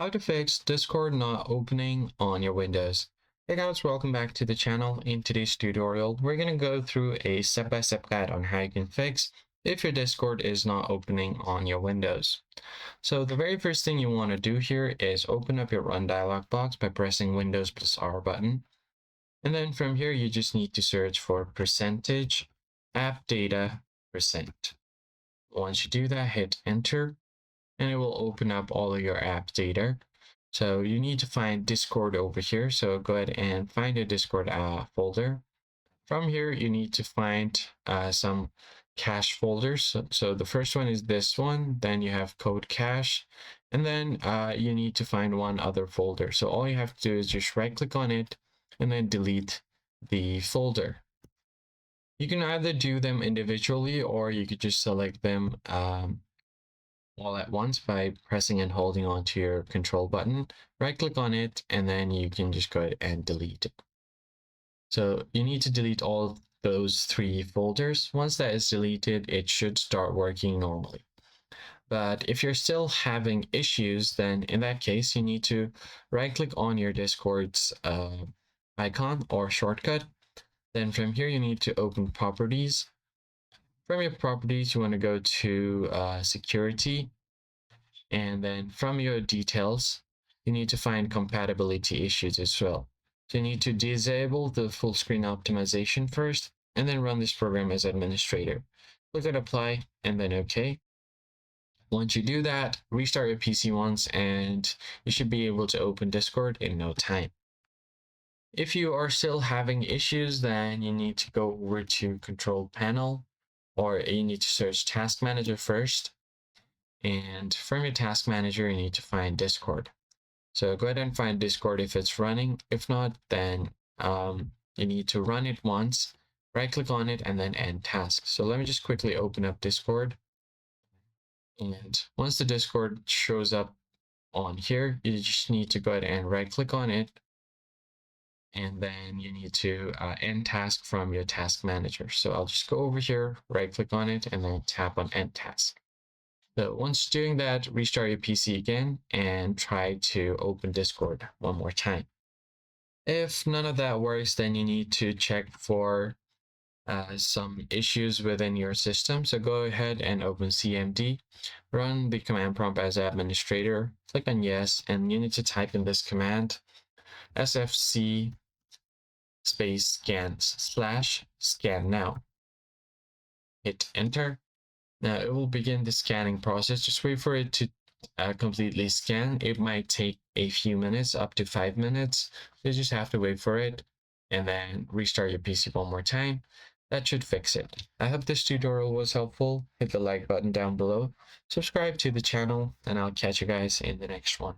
How to fix Discord not opening on your Windows. Hey guys, welcome back to the channel. In today's tutorial, we're going to go through a step-by-step guide on how you can fix if your Discord is not opening on your Windows. So the very first thing you want to do here is open up your Run dialog box by pressing Windows plus R button. And then from here, you just need to search for percentage app data %. Once you do that, hit enter and it will open up all of your app data. So you need to find Discord over here. So go ahead and find a Discord folder. From here, you need to find some cache folders. So the first one is this one, then you have code cache, and then you need to find one other folder. So all you have to do is just right click on it and then delete the folder. You can either do them individually or you could just select them all at once by pressing and holding onto your control button. Right click on it and then you can just go ahead and delete it. So you need to delete all those 3 folders. Once that is deleted, it should start working normally. But if you're still having issues, then in that case, you need to right click on your Discord's icon or shortcut. Then from here, you need to open properties. From your properties, you want to go to security. And then from your details, you need to find compatibility issues as well. So you need to disable the full screen optimization first, and then run this program as administrator. Click on apply and then OK. Once you do that, restart your PC once and you should be able to open Discord in no time. If you are still having issues, then you need to go over to control panel, or you need to search task manager first. And from your task manager, you need to find Discord. So go ahead and find Discord if it's running. If not, then you need to run it once, right click on it, and then end task. So let me just quickly open up Discord. And once the Discord shows up on here, you just need to go ahead and right click on it. And then you need to end task from your task manager. So I'll just go over here, right click on it, and then tap on end task. So once doing that, restart your PC again and try to open Discord one more time. If none of that works, then you need to check for some issues within your system. So go ahead and open CMD, run the command prompt as administrator, click on yes, and you need to type in this command, sfc space scan now. Hit enter. Now it will begin the scanning process. Just wait for it to completely scan. It might take a few minutes, up to 5 minutes. You just have to wait for it and then restart your PC one more time. That should fix it. I hope this tutorial was helpful. Hit the like button down below. Subscribe to the channel and I'll catch you guys in the next one.